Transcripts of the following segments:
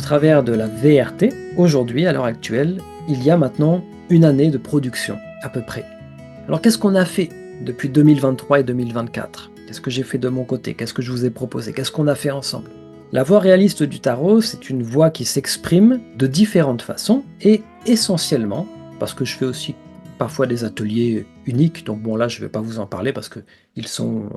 travers de la VRT, aujourd'hui, à l'heure actuelle, il y a maintenant une année de production, à peu près. Alors qu'est-ce qu'on a fait depuis 2023 et 2024? Qu'est-ce que j'ai fait de mon côté? Qu'est-ce que je vous ai proposé? Qu'est-ce qu'on a fait ensemble? La voix réaliste du tarot, c'est une voix qui s'exprime de différentes façons et essentiellement, parce que je fais aussi parfois des ateliers uniques, donc bon là je ne vais pas vous en parler parce qu'ils sont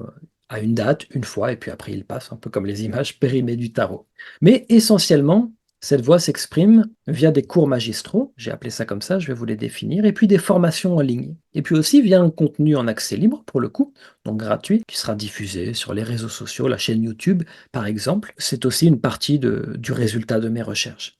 à une date, une fois, et puis après ils passent, un peu comme les images périmées du tarot. Mais essentiellement, cette voix s'exprime via des cours magistraux, j'ai appelé ça comme ça, je vais vous les définir, et puis des formations en ligne. Et puis aussi via un contenu en accès libre, pour le coup, donc gratuit, qui sera diffusé sur les réseaux sociaux, la chaîne YouTube, par exemple. C'est aussi une partie du résultat de mes recherches.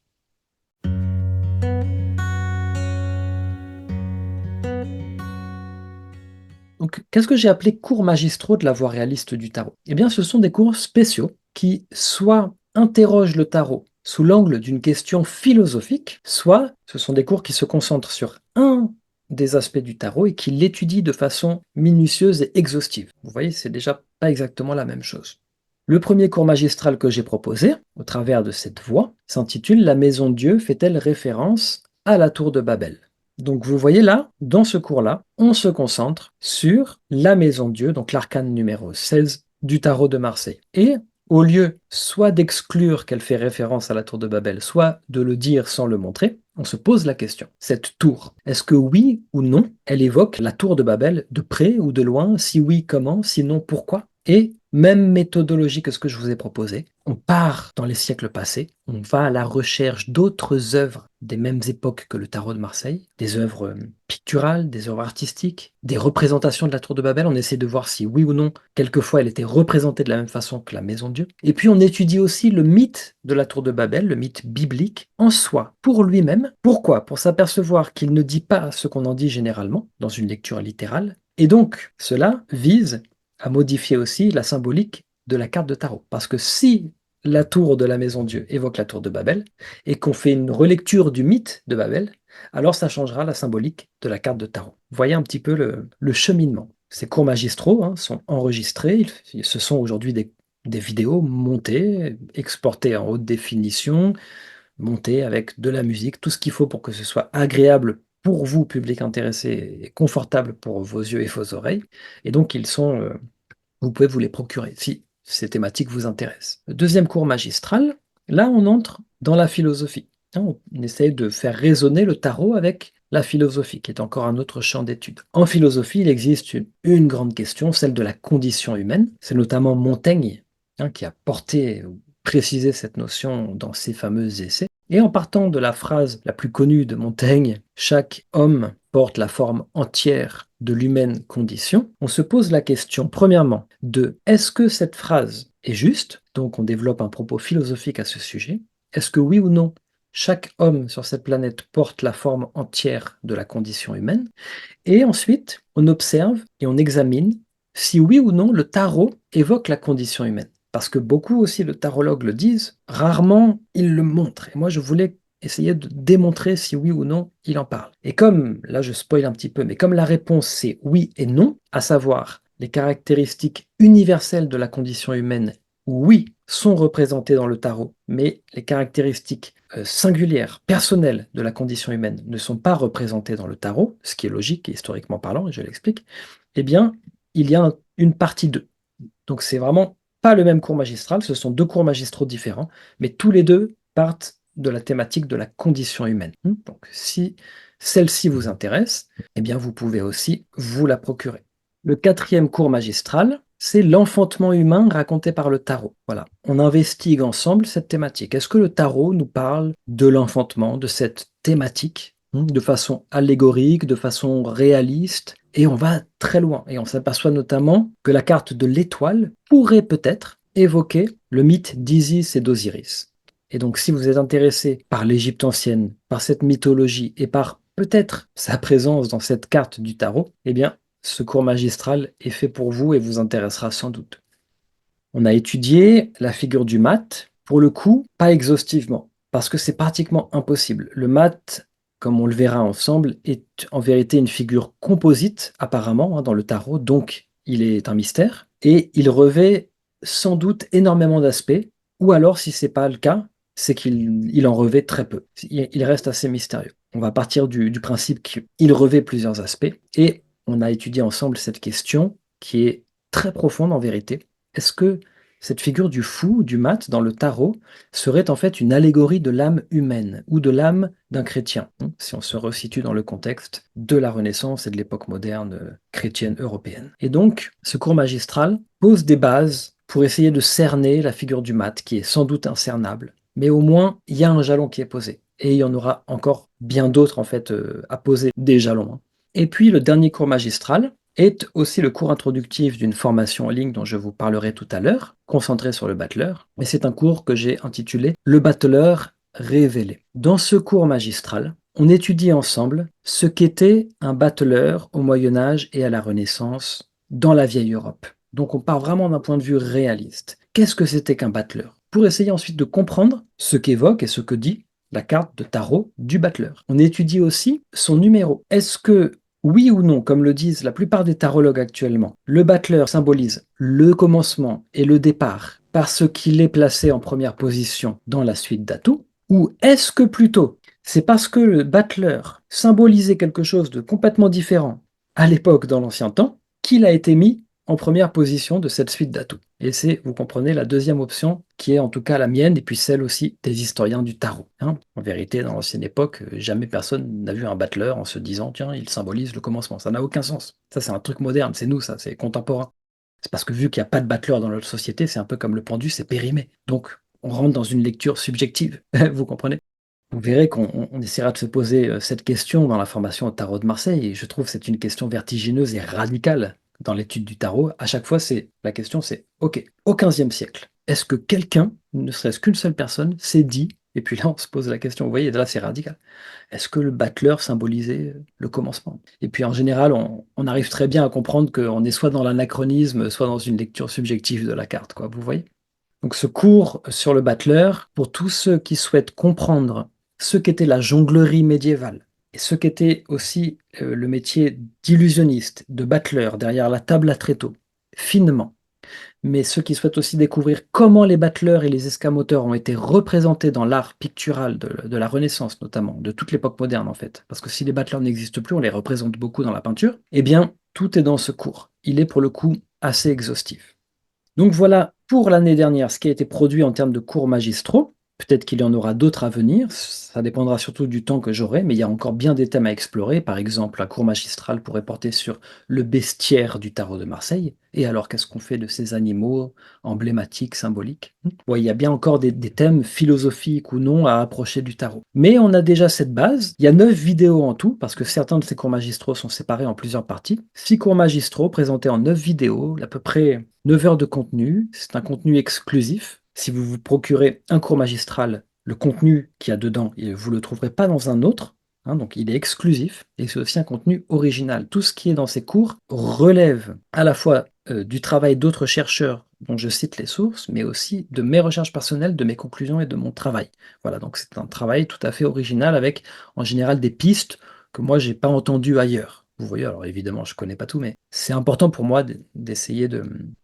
Donc, qu'est-ce que j'ai appelé cours magistraux de la voix réaliste du tarot? Eh bien, ce sont des cours spéciaux qui soit interrogent le tarot sous l'angle d'une question philosophique, soit ce sont des cours qui se concentrent sur un des aspects du tarot et qui l'étudient de façon minutieuse et exhaustive. Vous voyez, c'est déjà pas exactement la même chose. Le premier cours magistral que j'ai proposé, au travers de cette voix, s'intitule La Maison de Dieu fait-elle référence à la tour de Babel? Donc vous voyez là, dans ce cours-là, on se concentre sur la Maison de Dieu, donc l'arcane numéro 16 du tarot de Marseille. Et au lieu soit d'exclure qu'elle fait référence à la tour de Babel, soit de le dire sans le montrer, on se pose la question. Cette tour, est-ce que oui ou non, elle évoque la tour de Babel de près ou de loin? Si oui, comment? Sinon, pourquoi? Et même méthodologie que ce que je vous ai proposé, on part dans les siècles passés, on va à la recherche d'autres œuvres des mêmes époques que le tarot de Marseille, des œuvres picturales, des œuvres artistiques, des représentations de la tour de Babel, on essaie de voir si oui ou non, quelquefois elle était représentée de la même façon que la maison de Dieu. Et puis on étudie aussi le mythe de la tour de Babel, le mythe biblique, en soi, pour lui-même. Pourquoi? Pour s'apercevoir qu'il ne dit pas ce qu'on en dit généralement, dans une lecture littérale. Et donc, cela vise à modifier aussi la symbolique de la carte de tarot. Parce que si la tour de la maison Dieu évoque la tour de Babel, et qu'on fait une relecture du mythe de Babel, alors ça changera la symbolique de la carte de tarot. Vous voyez un petit peu le cheminement. Ces cours magistraux sont enregistrés, ce sont aujourd'hui des vidéos montées, exportées en haute définition, montées avec de la musique, tout ce qu'il faut pour que ce soit agréable pour vous, public intéressé, et confortable pour vos yeux et vos oreilles. Et donc, vous pouvez vous les procurer si ces thématiques vous intéressent. Le deuxième cours magistral, là, on entre dans la philosophie. On essaye de faire résonner le tarot avec la philosophie, qui est encore un autre champ d'étude. En philosophie, il existe une grande question, celle de la condition humaine. C'est notamment Montaigne qui a porté ou précisé cette notion dans ses fameux essais. Et en partant de la phrase la plus connue de Montaigne, chaque homme porte la forme entière de l'humaine condition, on se pose la question, premièrement, de est-ce que cette phrase est juste? Donc on développe un propos philosophique à ce sujet. Est-ce que oui ou non, chaque homme sur cette planète porte la forme entière de la condition humaine? Et ensuite, on observe et on examine si oui ou non le tarot évoque la condition humaine. Parce que beaucoup aussi de tarologues le disent, rarement ils le montrent. Et moi, je voulais essayer de démontrer si oui ou non il en parle. Et comme, là je spoil un petit peu, mais comme la réponse c'est oui et non, à savoir les caractéristiques universelles de la condition humaine, oui, sont représentées dans le tarot, mais les caractéristiques singulières, personnelles de la condition humaine ne sont pas représentées dans le tarot, ce qui est logique et historiquement parlant, et je l'explique, eh bien, il y a une partie 2. Donc c'est vraiment pas le même cours magistral, ce sont deux cours magistraux différents, mais tous les deux partent de la thématique de la condition humaine. Donc si celle-ci vous intéresse, eh bien vous pouvez aussi vous la procurer. Le quatrième cours magistral, c'est l'enfantement humain raconté par le tarot. Voilà, on investigue ensemble cette thématique. Est-ce que le tarot nous parle de l'enfantement, de cette thématique, de façon allégorique, de façon réaliste? Et on va très loin. Et on s'aperçoit notamment que la carte de l'étoile pourrait peut-être évoquer le mythe d'Isis et d'Osiris. Et donc, si vous êtes intéressé par l'Égypte ancienne, par cette mythologie et par peut-être sa présence dans cette carte du tarot, eh bien, ce cours magistral est fait pour vous et vous intéressera sans doute. On a étudié la figure du mat, pour le coup, pas exhaustivement, parce que c'est pratiquement impossible. Le mat, comme on le verra ensemble, est en vérité une figure composite, apparemment, dans le tarot, donc il est un mystère, et il revêt sans doute énormément d'aspects, ou alors, si ce n'est pas le cas, c'est qu'il en revêt très peu. Il reste assez mystérieux. On va partir du principe qu'il revêt plusieurs aspects, et on a étudié ensemble cette question qui est très profonde en vérité. Est-ce que cette figure du fou, du mat, dans le tarot, serait en fait une allégorie de l'âme humaine ou de l'âme d'un chrétien, hein, si on se resitue dans le contexte de la Renaissance et de l'époque moderne chrétienne européenne. Et donc, ce cours magistral pose des bases pour essayer de cerner la figure du mat, qui est sans doute incernable, mais au moins, il y a un jalon qui est posé. Et il y en aura encore bien d'autres, en fait, à poser des jalons, hein. Et puis, le dernier cours magistral est aussi le cours introductif d'une formation en ligne dont je vous parlerai tout à l'heure, concentré sur le battleur. Et c'est un cours que j'ai intitulé « Le battleur révélé ». Dans ce cours magistral, on étudie ensemble ce qu'était un battleur au Moyen-Âge et à la Renaissance dans la vieille Europe. Donc on part vraiment d'un point de vue réaliste. Qu'est-ce que c'était qu'un battleur? Pour essayer ensuite de comprendre ce qu'évoque et ce que dit la carte de tarot du battleur. On étudie aussi son numéro. Est-ce que, oui ou non, comme le disent la plupart des tarologues actuellement, le battleur symbolise le commencement et le départ parce qu'il est placé en première position dans la suite d'atouts? Ou est-ce que plutôt c'est parce que le battleur symbolisait quelque chose de complètement différent à l'époque dans l'ancien temps qu'il a été mis en première position de cette suite d'atouts? Et c'est, vous comprenez, la deuxième option qui est en tout cas la mienne et puis celle aussi des historiens du tarot, hein. En vérité, dans l'ancienne époque, jamais personne n'a vu un battleur en se disant tiens, il symbolise le commencement. Ça n'a aucun sens. Ça, c'est un truc moderne, c'est nous, ça, c'est contemporain. C'est parce que vu qu'il n'y a pas de battleur dans notre société, c'est un peu comme le pendu, c'est périmé. Donc, on rentre dans une lecture subjective, vous comprenez? Vous verrez qu'on essaiera de se poser cette question dans la formation au tarot de Marseille, et je trouve que c'est une question vertigineuse et radicale dans l'étude du tarot. À chaque fois, la question c'est, ok, au XVe siècle, est-ce que quelqu'un, ne serait-ce qu'une seule personne, s'est dit, et puis là on se pose la question, vous voyez, là c'est radical, est-ce que le battleur symbolisait le commencement? Et puis en général, on arrive très bien à comprendre qu'on est soit dans l'anachronisme, soit dans une lecture subjective de la carte, quoi, vous voyez? Donc ce cours sur le battleur, pour tous ceux qui souhaitent comprendre ce qu'était la jonglerie médiévale, et ce qu'était aussi le métier d'illusionniste, de battleur derrière la table à tréteaux, finement, mais ceux qui souhaitent aussi découvrir comment les battleurs et les escamoteurs ont été représentés dans l'art pictural de la Renaissance notamment, de toute l'époque moderne en fait, parce que si les battleurs n'existent plus, on les représente beaucoup dans la peinture, eh bien tout est dans ce cours. Il est pour le coup assez exhaustif. Donc voilà pour l'année dernière ce qui a été produit en termes de cours magistraux. Peut-être qu'il y en aura d'autres à venir, ça dépendra surtout du temps que j'aurai, mais il y a encore bien des thèmes à explorer. Par exemple, un cours magistral pourrait porter sur le bestiaire du tarot de Marseille. Et alors, qu'est-ce qu'on fait de ces animaux emblématiques, symboliques? Bon, il y a bien encore des thèmes philosophiques ou non à approcher du tarot. Mais on a déjà cette base. Il y a 9 vidéos en tout, parce que certains de ces cours magistraux sont séparés en plusieurs parties. 6 cours magistraux présentés en 9 vidéos, à peu près 9 heures de contenu. C'est un contenu exclusif. Si vous vous procurez un cours magistral, le contenu qu'il y a dedans, vous ne le trouverez pas dans un autre, hein, donc il est exclusif, et c'est aussi un contenu original. Tout ce qui est dans ces cours relève à la fois du travail d'autres chercheurs dont je cite les sources, mais aussi de mes recherches personnelles, de mes conclusions et de mon travail. Voilà, donc c'est un travail tout à fait original avec en général des pistes que moi j'ai pas entendues ailleurs. Vous voyez, alors évidemment je connais pas tout, mais c'est important pour moi d'essayer de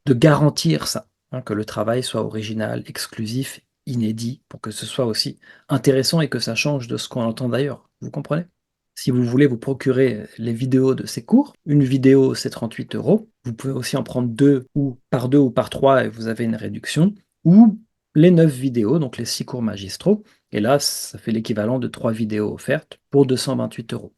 garantir ça, hein, que le travail soit original, exclusif, inédit, pour que ce soit aussi intéressant et que ça change de ce qu'on entend d'ailleurs. Vous comprenez? Si vous voulez vous procurer les vidéos de ces cours, une vidéo c'est 38 €. Vous pouvez aussi en prendre deux ou par trois et vous avez une réduction. Ou les 9 vidéos, donc les 6 cours magistraux. Et là, ça fait l'équivalent de 3 vidéos offertes pour 228 €.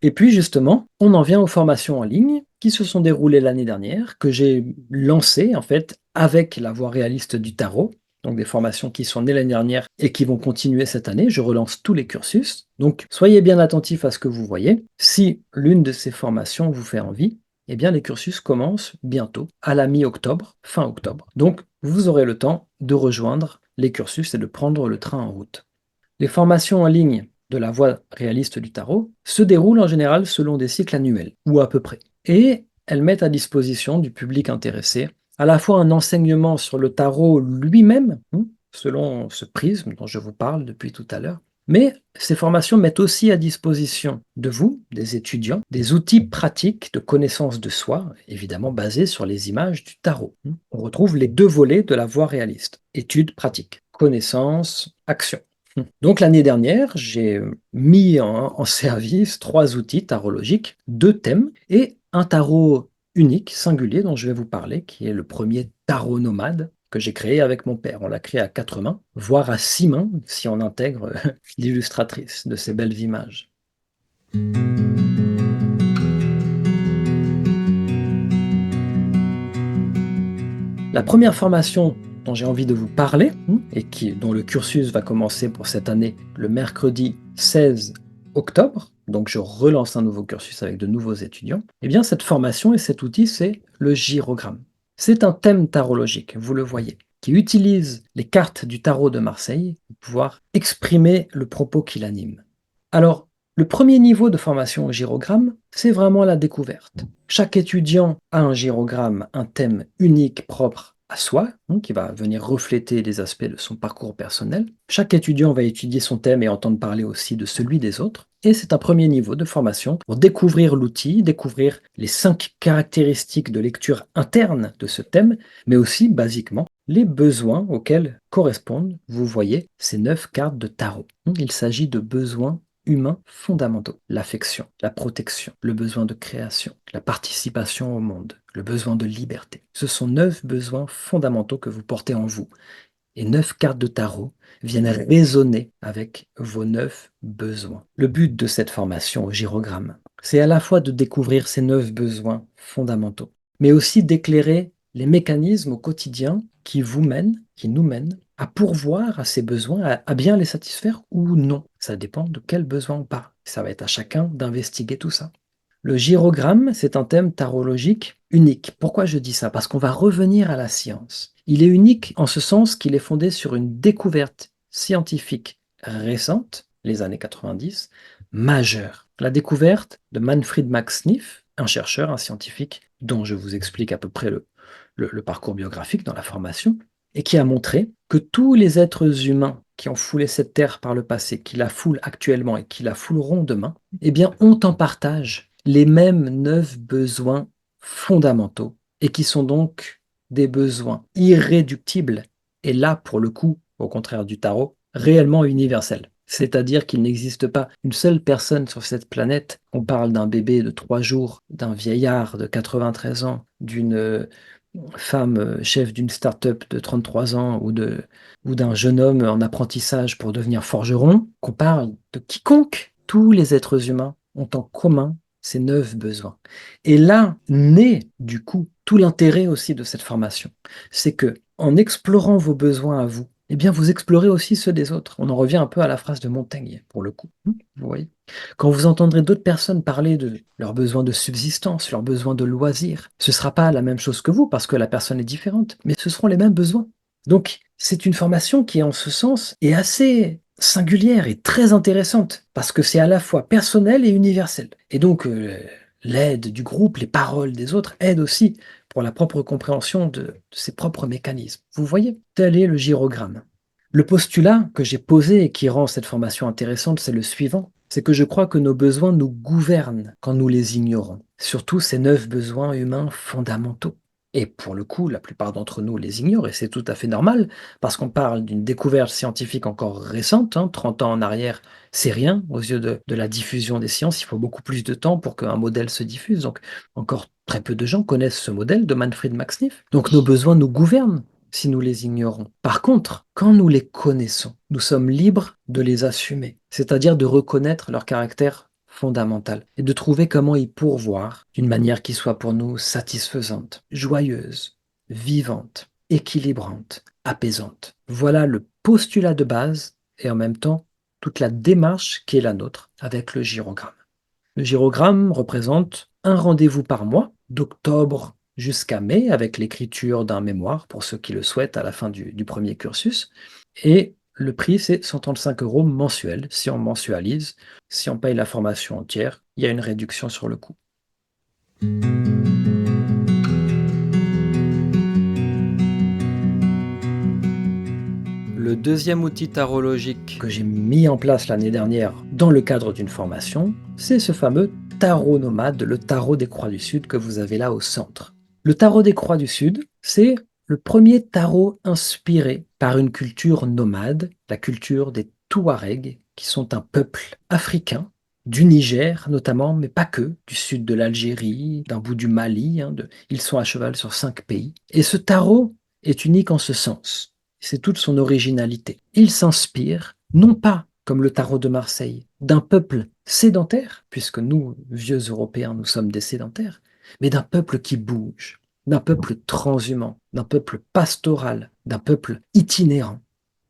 Et puis justement, on en vient aux formations en ligne qui se sont déroulées l'année dernière, que j'ai lancées en fait avec la voie réaliste du tarot. Donc des formations qui sont nées l'année dernière et qui vont continuer cette année. Je relance tous les cursus. Donc soyez bien attentifs à ce que vous voyez. Si l'une de ces formations vous fait envie, eh bien les cursus commencent bientôt, à la mi-octobre, fin octobre. Donc vous aurez le temps de rejoindre les cursus et de prendre le train en route. Les formations en ligne de la voie réaliste du tarot se déroulent en général selon des cycles annuels, ou à peu près. Et elles mettent à disposition du public intéressé à la fois un enseignement sur le tarot lui-même, selon ce prisme dont je vous parle depuis tout à l'heure, Mais ces formations mettent aussi à disposition de vous, des étudiants, des outils pratiques de connaissance de soi, évidemment basés sur les images du tarot. On retrouve les deux volets de la voie réaliste, études pratiques, connaissance, action. Donc l'année dernière, j'ai mis en service 3 outils tarologiques, 2 thèmes et un tarot unique, singulier, dont je vais vous parler, qui est le premier tarot nomade que j'ai créé avec mon père. On l'a créé à 4 mains, voire à 6 mains, si on intègre l'illustratrice de ces belles images. La première formation dont j'ai envie de vous parler, et dont le cursus va commencer pour cette année le mercredi 16 octobre, donc je relance un nouveau cursus avec de nouveaux étudiants, eh bien cette formation et cet outil, c'est le gyrogramme. C'est un thème tarologique, vous le voyez, qui utilise les cartes du tarot de Marseille pour pouvoir exprimer le propos qui l'anime. Alors, le premier niveau de formation au gyrogramme, c'est vraiment la découverte. Chaque étudiant a un gyrogramme, un thème unique propre à soi, qui va venir refléter les aspects de son parcours personnel. Chaque étudiant va étudier son thème et entendre parler aussi de celui des autres. Et c'est un premier niveau de formation pour découvrir l'outil, découvrir les 5 caractéristiques de lecture interne de ce thème, mais aussi, basiquement, les besoins auxquels correspondent, vous voyez, ces 9 cartes de tarot. Il s'agit de besoins humains fondamentaux. L'affection, la protection, le besoin de création, la participation au monde, le besoin de liberté. Ce sont 9 besoins fondamentaux que vous portez en vous. Et 9 cartes de tarot viennent résonner avec vos 9 besoins. Le but de cette formation au gyrogramme, c'est à la fois de découvrir ces 9 besoins fondamentaux, mais aussi d'éclairer les mécanismes au quotidien qui vous mènent, qui nous mènent à pourvoir à ces besoins, à bien les satisfaire ou non. Ça dépend de quels besoins on parle. Ça va être à chacun d'investiguer tout ça. Le gyrogramme, c'est un thème tarologique unique. Pourquoi je dis ça? Parce qu'on va revenir à la science. Il est unique en ce sens qu'il est fondé sur une découverte scientifique récente, les années 90, majeure. La découverte de Manfred Max Neef, un chercheur, un scientifique, dont je vous explique à peu près le parcours biographique dans la formation, et qui a montré que tous les êtres humains qui ont foulé cette terre par le passé, qui la foulent actuellement et qui la fouleront demain, eh bien, ont en partage les mêmes 9 besoins fondamentaux et qui sont donc des besoins irréductibles et là, pour le coup, au contraire du tarot, réellement universels. C'est-à-dire qu'il n'existe pas une seule personne sur cette planète. On parle d'un bébé de 3 jours, d'un vieillard de 93 ans, d'une femme chef d'une start-up de 33 ans ou d'un jeune homme en apprentissage pour devenir forgeron, qu'on parle de quiconque. Tous les êtres humains ont en commun ces 9 besoins. Et là naît du coup tout l'intérêt aussi de cette formation. C'est que en explorant vos besoins à vous, eh bien vous explorez aussi ceux des autres. On en revient un peu à la phrase de Montaigne, pour le coup. Vous voyez? Quand vous entendrez d'autres personnes parler de leurs besoins de subsistance, leurs besoins de loisirs, ce ne sera pas la même chose que vous parce que la personne est différente, mais ce seront les mêmes besoins. Donc, c'est une formation qui, en ce sens, est assez singulière et très intéressante parce que c'est à la fois personnel et universel. Et donc, l'aide du groupe, les paroles des autres aident aussi pour la propre compréhension de ses propres mécanismes. Vous voyez, tel est le gyrogramme. Le postulat que j'ai posé et qui rend cette formation intéressante, c'est le suivant. C'est que je crois que nos besoins nous gouvernent quand nous les ignorons. Surtout ces 9 besoins humains fondamentaux. Et pour le coup, la plupart d'entre nous les ignorent, et c'est tout à fait normal, parce qu'on parle d'une découverte scientifique encore récente, 30 ans en arrière, c'est rien aux yeux de la diffusion des sciences, il faut beaucoup plus de temps pour qu'un modèle se diffuse, donc encore très peu de gens connaissent ce modèle de Manfred Max Neef. Donc nos besoins nous gouvernent si nous les ignorons. Par contre, quand nous les connaissons, nous sommes libres de les assumer, c'est-à-dire de reconnaître leur caractère fondamental et de trouver comment y pourvoir d'une manière qui soit pour nous satisfaisante, joyeuse, vivante, équilibrante, apaisante. Voilà le postulat de base et en même temps toute la démarche qui est la nôtre avec le gyrogramme. Le gyrogramme représente un rendez-vous par mois, d'octobre jusqu'à mai, avec l'écriture d'un mémoire pour ceux qui le souhaitent à la fin du premier cursus. Et le prix, c'est 135 € mensuels si on mensualise. Si on paye la formation entière, il y a une réduction sur le coût. Le deuxième outil tarologique que j'ai mis en place l'année dernière dans le cadre d'une formation, c'est ce fameux tarot nomade, le tarot des Croix du Sud que vous avez là au centre. Le tarot des Croix du Sud, c'est le premier tarot inspiré par une culture nomade, la culture des Touaregs, qui sont un peuple africain, du Niger notamment, mais pas que, du sud de l'Algérie, d'un bout du Mali, ils sont à cheval sur 5 pays. Et ce tarot est unique en ce sens. C'est toute son originalité. Il s'inspire, non pas, comme le tarot de Marseille, d'un peuple sédentaire, puisque nous, vieux Européens, nous sommes des sédentaires, mais d'un peuple qui bouge, d'un peuple transhumant, d'un peuple pastoral, d'un peuple itinérant.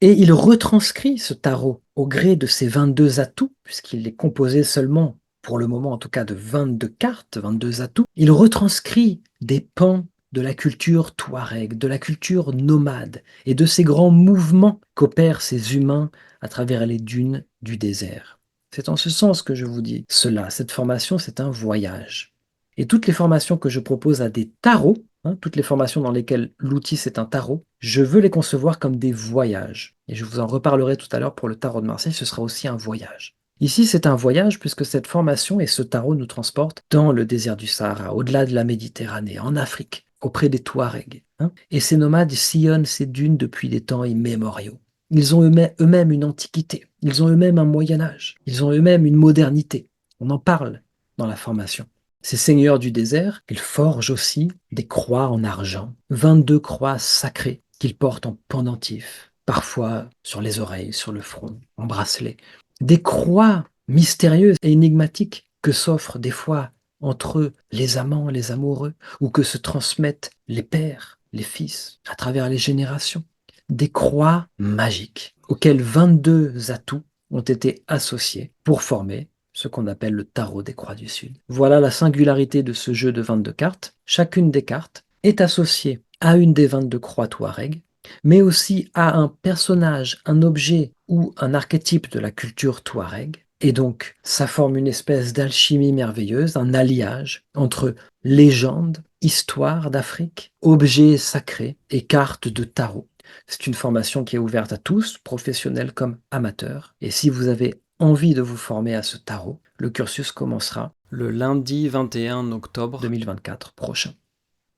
Et il retranscrit ce tarot au gré de ses 22 atouts, puisqu'il est composé seulement, pour le moment en tout cas, de 22 cartes, 22 atouts. Il retranscrit des pans de la culture touareg, de la culture nomade et de ces grands mouvements qu'opèrent ces humains à travers les dunes du désert. C'est en ce sens que je vous dis cela. Cette formation, c'est un voyage. Et toutes les formations que je propose à des tarots, toutes les formations dans lesquelles l'outil c'est un tarot, je veux les concevoir comme des voyages. Et je vous en reparlerai tout à l'heure pour le tarot de Marseille, ce sera aussi un voyage. Ici, c'est un voyage puisque cette formation et ce tarot nous transportent dans le désert du Sahara, au-delà de la Méditerranée, en Afrique, auprès des Touaregs. Et ces nomades sillonnent ces dunes depuis des temps immémoriaux. Ils ont eux-mêmes une antiquité, ils ont eux-mêmes un Moyen Âge, ils ont eux-mêmes une modernité. On en parle dans la formation. Ces seigneurs du désert, ils forgent aussi des croix en argent, 22 croix sacrées qu'ils portent en pendentif, parfois sur les oreilles, sur le front, en bracelet. Des croix mystérieuses et énigmatiques que s'offrent des fois entre eux les amants, les amoureux, ou que se transmettent les pères, les fils, à travers les générations. Des croix magiques auxquelles 22 atouts ont été associés pour former ce qu'on appelle le tarot des Croix du Sud. Voilà la singularité de ce jeu de 22 cartes. Chacune des cartes est associée à une des 22 croix Touareg, mais aussi à un personnage, un objet ou un archétype de la culture Touareg. Et donc, ça forme une espèce d'alchimie merveilleuse, un alliage entre légende, histoire d'Afrique, objets sacrés et cartes de tarot. C'est une formation qui est ouverte à tous, professionnels comme amateurs. Et si vous avez envie de vous former à ce tarot, le cursus commencera le lundi 21 octobre 2024 prochain.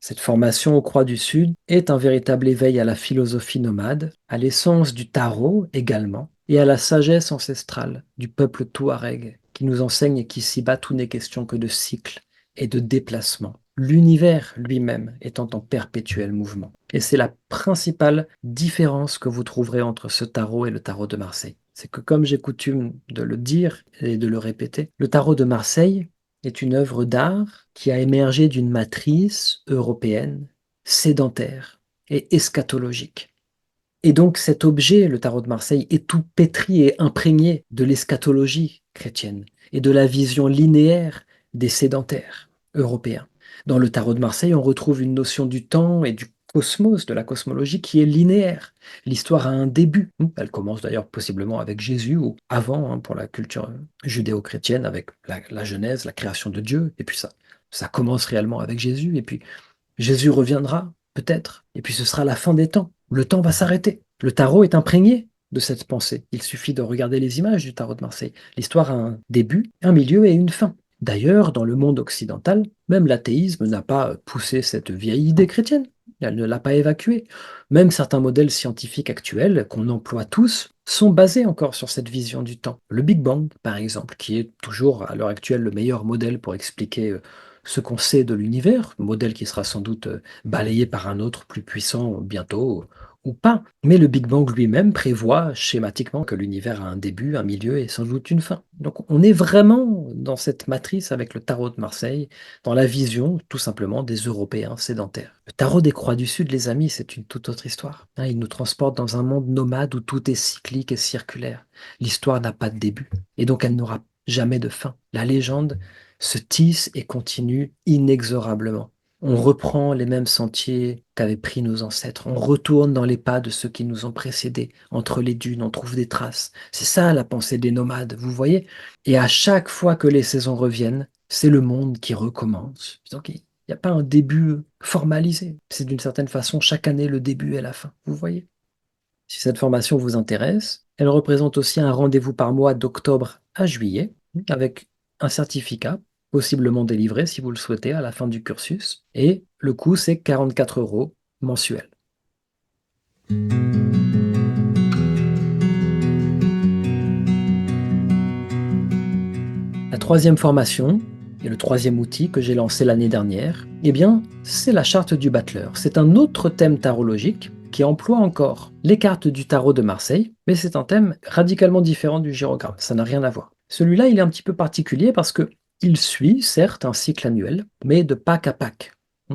Cette formation aux Croix du Sud est un véritable éveil à la philosophie nomade, à l'essence du tarot également, et à la sagesse ancestrale du peuple touareg, qui nous enseigne qu'ici-bas tout n'est question que de cycle et de déplacement, l'univers lui-même étant en perpétuel mouvement. Et c'est la principale différence que vous trouverez entre ce tarot et le tarot de Marseille. C'est que, comme j'ai coutume de le dire et de le répéter, le tarot de Marseille est une œuvre d'art qui a émergé d'une matrice européenne, sédentaire et eschatologique. Et donc cet objet, le tarot de Marseille, est tout pétri et imprégné de l'eschatologie chrétienne et de la vision linéaire des sédentaires européens. Dans le tarot de Marseille, on retrouve une notion du temps et du cosmos, de la cosmologie qui est linéaire. L'histoire a un début. Elle commence d'ailleurs possiblement avec Jésus ou avant, pour la culture judéo-chrétienne, avec la Genèse, la création de Dieu. Et puis ça commence réellement avec Jésus. Et puis Jésus reviendra, peut-être. Et puis ce sera la fin des temps. Le temps va s'arrêter. Le tarot est imprégné de cette pensée. Il suffit de regarder les images du tarot de Marseille. L'histoire a un début, un milieu et une fin. D'ailleurs, dans le monde occidental, même l'athéisme n'a pas poussé cette vieille idée chrétienne. Elle ne l'a pas évacuée. Même certains modèles scientifiques actuels qu'on emploie tous sont basés encore sur cette vision du temps. Le Big Bang, par exemple, qui est toujours à l'heure actuelle le meilleur modèle pour expliquer ce qu'on sait de l'univers, modèle qui sera sans doute balayé par un autre plus puissant bientôt ou pas. Mais le Big Bang lui-même prévoit schématiquement que l'univers a un début, un milieu et sans doute une fin. Donc on est vraiment dans cette matrice avec le tarot de Marseille, dans la vision tout simplement des Européens sédentaires. Le tarot des Croix du Sud, les amis, c'est une toute autre histoire. Il nous transporte dans un monde nomade où tout est cyclique et circulaire. L'histoire n'a pas de début et donc elle n'aura jamais de fin. La légende se tisse et continue inexorablement. On reprend les mêmes sentiers qu'avaient pris nos ancêtres. On retourne dans les pas de ceux qui nous ont précédés. Entre les dunes, on trouve des traces. C'est ça la pensée des nomades, vous voyez? Et à chaque fois que les saisons reviennent, c'est le monde qui recommence. Donc il n'y a pas un début formalisé. C'est d'une certaine façon chaque année le début et la fin, vous voyez? Si cette formation vous intéresse, elle représente aussi un rendez-vous par mois d'octobre à juillet, avec un certificat, possiblement délivré si vous le souhaitez à la fin du cursus, et le coût c'est 44 euros mensuels. La troisième formation, et le troisième outil que j'ai lancé l'année dernière, eh bien, c'est la charte du battleur. C'est un autre thème tarologique qui emploie encore les cartes du tarot de Marseille, mais c'est un thème radicalement différent du gyrogramme, ça n'a rien à voir. Celui-là, il est un petit peu particulier parce que il suit, certes, un cycle annuel, mais de Pâques à Pâques.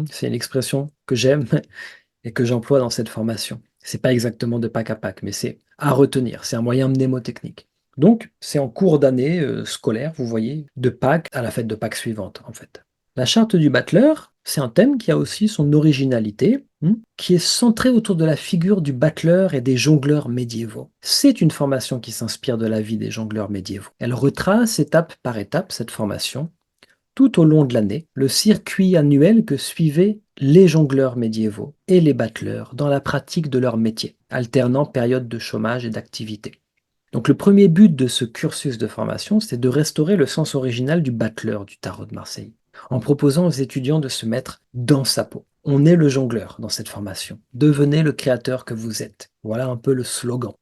C'est une expression que j'aime et que j'emploie dans cette formation. C'est pas exactement de Pâques à Pâques, mais c'est à retenir, c'est un moyen mnémotechnique. Donc, c'est en cours d'année scolaire, vous voyez, de Pâques à la fête de Pâques suivante, en fait. La charte du battleur, c'est un thème qui a aussi son originalité, qui est centré autour de la figure du battleur et des jongleurs médiévaux. C'est une formation qui s'inspire de la vie des jongleurs médiévaux. Elle retrace étape par étape cette formation, tout au long de l'année, le circuit annuel que suivaient les jongleurs médiévaux et les battleurs dans la pratique de leur métier, alternant périodes de chômage et d'activité. Donc le premier but de ce cursus de formation, c'est de restaurer le sens original du battleur du tarot de Marseille, en proposant aux étudiants de se mettre dans sa peau. On est le jongleur dans cette formation. Devenez le créateur que vous êtes. Voilà un peu le slogan,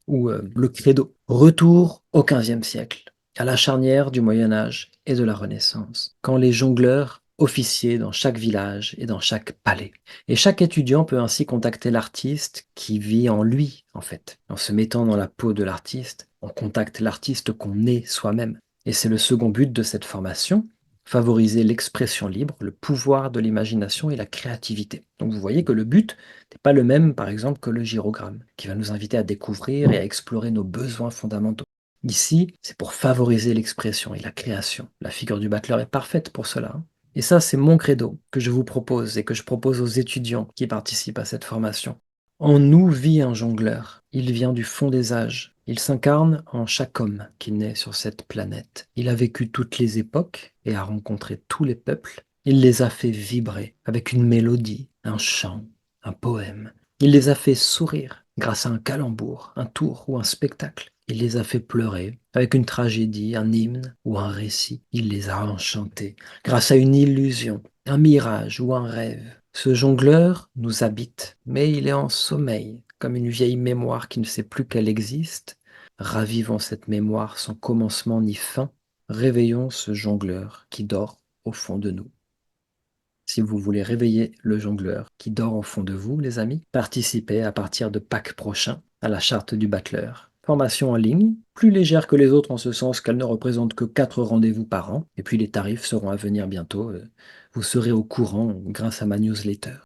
ou le credo. Retour au XVe siècle, à la charnière du Moyen Âge et de la Renaissance, quand les jongleurs officiaient dans chaque village et dans chaque palais. Et chaque étudiant peut ainsi contacter l'artiste qui vit en lui, en fait. En se mettant dans la peau de l'artiste, on contacte l'artiste qu'on est soi-même. Et c'est le second but de cette formation, favoriser l'expression libre, le pouvoir de l'imagination et la créativité. Donc vous voyez que le but n'est pas le même, par exemple, que le gyrogramme, qui va nous inviter à découvrir et à explorer nos besoins fondamentaux. Ici, c'est pour favoriser l'expression et la création. La figure du battleur est parfaite pour cela. Et ça, c'est mon credo que je vous propose et que je propose aux étudiants qui participent à cette formation. En nous vit un jongleur. Il vient du fond des âges. Il s'incarne en chaque homme qui naît sur cette planète. Il a vécu toutes les époques et a rencontré tous les peuples. Il les a fait vibrer avec une mélodie, un chant, un poème. Il les a fait sourire grâce à un calembour, un tour ou un spectacle. Il les a fait pleurer avec une tragédie, un hymne ou un récit. Il les a enchantés grâce à une illusion, un mirage ou un rêve. Ce jongleur nous habite, mais il est en sommeil, comme une vieille mémoire qui ne sait plus qu'elle existe. Ravivons cette mémoire sans commencement ni fin. Réveillons ce jongleur qui dort au fond de nous. Si vous voulez réveiller le jongleur qui dort au fond de vous, les amis, participez à partir de Pâques prochain à la charte du battleur. Formation en ligne, plus légère que les autres en ce sens qu'elle ne représente que 4 rendez-vous par an. Et puis les tarifs seront à venir bientôt. Vous serez au courant grâce à ma newsletter.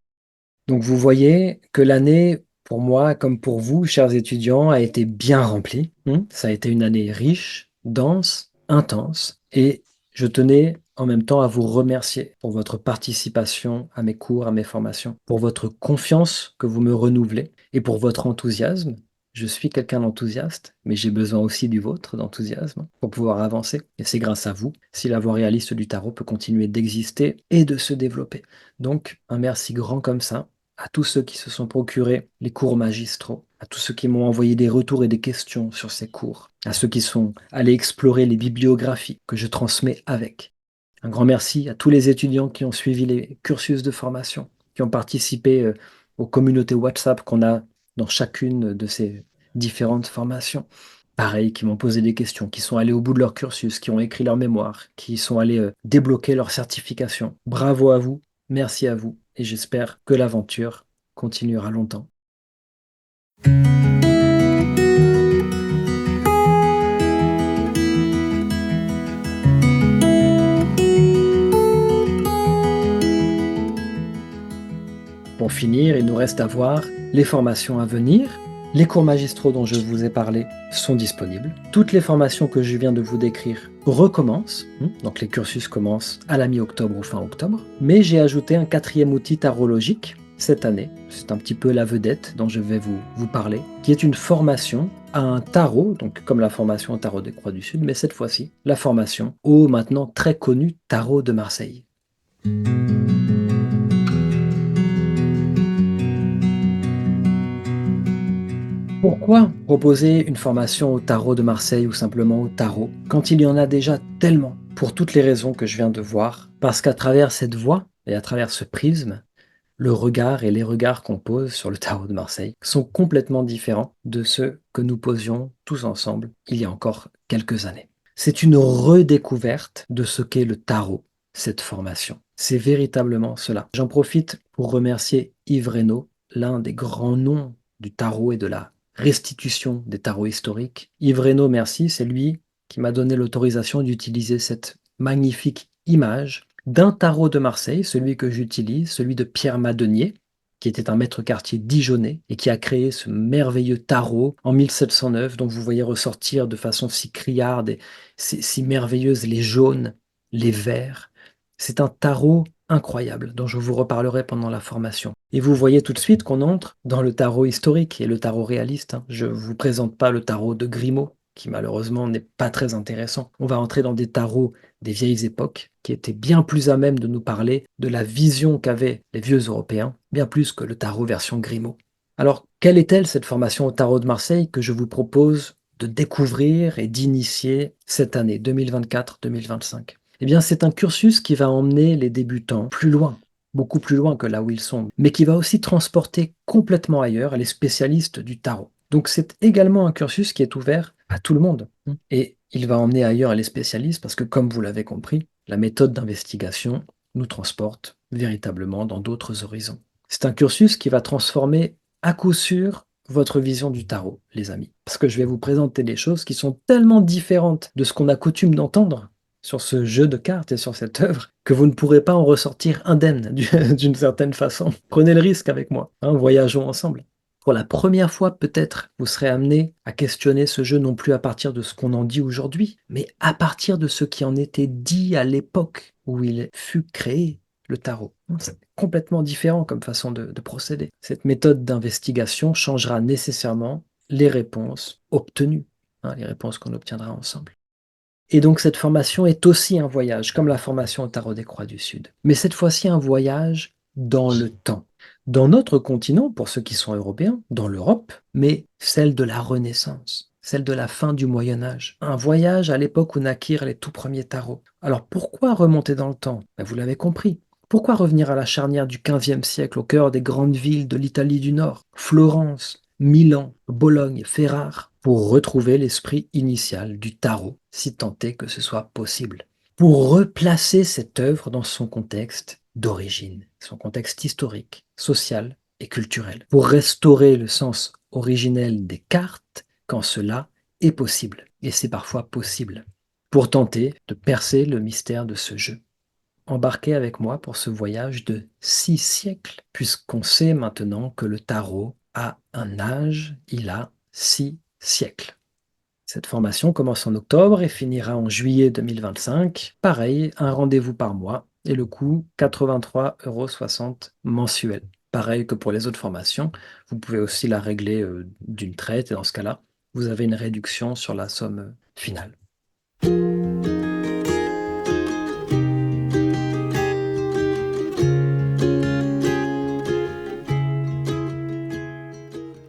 Donc vous voyez que l'année, pour moi, comme pour vous, chers étudiants, a été bien remplie. Ça a été une année riche, dense, intense. Et je tenais en même temps à vous remercier pour votre participation à mes cours, à mes formations, pour votre confiance que vous me renouvelez et pour votre enthousiasme. Je suis quelqu'un d'enthousiaste, mais j'ai besoin aussi du vôtre d'enthousiasme pour pouvoir avancer. Et c'est grâce à vous si la voie réaliste du tarot peut continuer d'exister et de se développer. Donc, un merci grand comme ça à tous ceux qui se sont procurés les cours magistraux, à tous ceux qui m'ont envoyé des retours et des questions sur ces cours, à ceux qui sont allés explorer les bibliographies que je transmets avec. Un grand merci à tous les étudiants qui ont suivi les cursus de formation, qui ont participé aux communautés WhatsApp qu'on a dans chacune de ces différentes formations. Pareil, qui m'ont posé des questions, qui sont allés au bout de leur cursus, qui ont écrit leur mémoire, qui sont allés débloquer leur certification. Bravo à vous, merci à vous, et j'espère que l'aventure continuera longtemps. Pour finir, il nous reste à voir les formations à venir. Les cours magistraux dont je vous ai parlé sont disponibles. Toutes les formations que je viens de vous décrire recommencent. Donc les cursus commencent à la mi-octobre ou fin octobre. Mais j'ai ajouté un 4e outil tarologique cette année. C'est un petit peu la vedette dont je vais vous parler, qui est une formation à un tarot, donc comme la formation au tarot des Croix du Sud, mais cette fois-ci, la formation au maintenant très connu tarot de Marseille. Pourquoi proposer une formation au tarot de Marseille ou simplement au tarot quand il y en a déjà tellement? Pour toutes les raisons que je viens de voir, parce qu'à travers cette voie et à travers ce prisme, le regard et les regards qu'on pose sur le tarot de Marseille sont complètement différents de ceux que nous posions tous ensemble il y a encore quelques années. C'est une redécouverte de ce qu'est le tarot, cette formation. C'est véritablement cela. J'en profite pour remercier Yves Reynaud, l'un des grands noms du tarot et de la restitution des tarots historiques. Yves Reynaud, merci, c'est lui qui m'a donné l'autorisation d'utiliser cette magnifique image d'un tarot de Marseille, celui que j'utilise, celui de Pierre Madenier, qui était un maître quartier dijonnais et qui a créé ce merveilleux tarot en 1709, dont vous voyez ressortir de façon si criarde et si merveilleuse les jaunes, les verts. C'est un tarot incroyable dont je vous reparlerai pendant la formation. Et vous voyez tout de suite qu'on entre dans le tarot historique et le tarot réaliste, hein. Je ne vous présente pas le tarot de Grimaud, qui malheureusement n'est pas très intéressant. On va entrer dans des tarots des vieilles époques, qui étaient bien plus à même de nous parler de la vision qu'avaient les vieux Européens, bien plus que le tarot version Grimaud. Alors, quelle est-elle cette formation au tarot de Marseille que je vous propose de découvrir et d'initier cette année 2024-2025? Eh bien, c'est un cursus qui va emmener les débutants plus loin, beaucoup plus loin que là où ils sont, mais qui va aussi transporter complètement ailleurs les spécialistes du tarot. Donc c'est également un cursus qui est ouvert à tout le monde. Et il va emmener ailleurs les spécialistes parce que, comme vous l'avez compris, la méthode d'investigation nous transporte véritablement dans d'autres horizons. C'est un cursus qui va transformer à coup sûr votre vision du tarot, les amis. Parce que je vais vous présenter des choses qui sont tellement différentes de ce qu'on a coutume d'entendre sur ce jeu de cartes et sur cette œuvre que vous ne pourrez pas en ressortir indemne d'une certaine façon. Prenez le risque avec moi, hein, voyageons ensemble. Pour la première fois, peut-être, vous serez amené à questionner ce jeu non plus à partir de ce qu'on en dit aujourd'hui, mais à partir de ce qui en était dit à l'époque où il fut créé, le tarot. C'est complètement différent comme façon de procéder. Cette méthode d'investigation changera nécessairement les réponses obtenues, hein, les réponses qu'on obtiendra ensemble. Et donc cette formation est aussi un voyage, comme la formation au Tarot des Croix du Sud. Mais cette fois-ci un voyage dans le temps. Dans notre continent, pour ceux qui sont européens, dans l'Europe, mais celle de la Renaissance, celle de la fin du Moyen Âge. Un voyage à l'époque où naquirent les tout premiers tarots. Alors pourquoi remonter dans le temps? Ben, vous l'avez compris. Pourquoi revenir à la charnière du XVe siècle, au cœur des grandes villes de l'Italie du Nord, Florence, Milan, Bologne, Ferrare, pour retrouver l'esprit initial du tarot, si tant est que ce soit possible, pour replacer cette œuvre dans son contexte d'origine, son contexte historique, social et culturel, pour restaurer le sens originel des cartes quand cela est possible, et c'est parfois possible, pour tenter de percer le mystère de ce jeu. Embarquez avec moi pour ce voyage de 6 siècles, puisqu'on sait maintenant que le tarot a un âge, il a 6 siècles. Cette formation commence en octobre et finira en juillet 2025. Pareil, un rendez-vous par mois et le coût 83,60 € mensuel. Pareil que pour les autres formations, vous pouvez aussi la régler d'une traite et dans ce cas-là, vous avez une réduction sur la somme finale.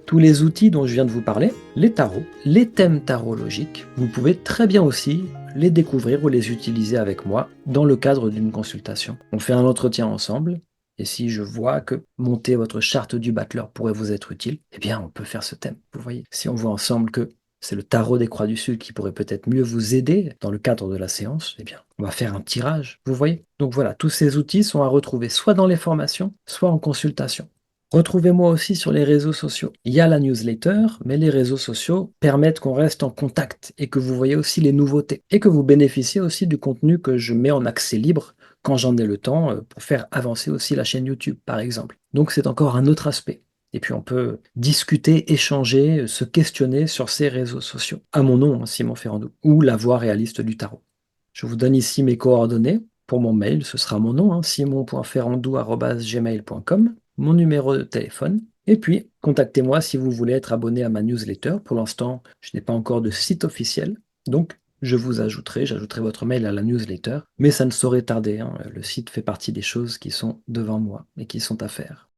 Tous les outils dont je viens de vous parler, les tarots, les thèmes tarologiques, vous pouvez très bien aussi les découvrir ou les utiliser avec moi dans le cadre d'une consultation. On fait un entretien ensemble et si je vois que monter votre charte du battleur pourrait vous être utile, eh bien on peut faire ce thème. Vous voyez, si on voit ensemble que c'est le tarot des Croix du Sud qui pourrait peut-être mieux vous aider dans le cadre de la séance, eh bien on va faire un tirage, vous voyez. Donc voilà, tous ces outils sont à retrouver soit dans les formations, soit en consultation. Retrouvez-moi aussi sur les réseaux sociaux. Il y a la newsletter, mais les réseaux sociaux permettent qu'on reste en contact et que vous voyez aussi les nouveautés et que vous bénéficiez aussi du contenu que je mets en accès libre quand j'en ai le temps pour faire avancer aussi la chaîne YouTube, par exemple. Donc c'est encore un autre aspect. Et puis on peut discuter, échanger, se questionner sur ces réseaux sociaux. À mon nom, hein, Simon Ferrandou, ou la voix réaliste du tarot. Je vous donne ici mes coordonnées. Pour mon mail, ce sera mon nom, hein, simon.ferrandou@gmail.com, mon numéro de téléphone. Et puis, contactez-moi si vous voulez être abonné à ma newsletter. Pour l'instant, je n'ai pas encore de site officiel. Donc, j'ajouterai votre mail à la newsletter. Mais ça ne saurait tarder, hein. Le site fait partie des choses qui sont devant moi et qui sont à faire.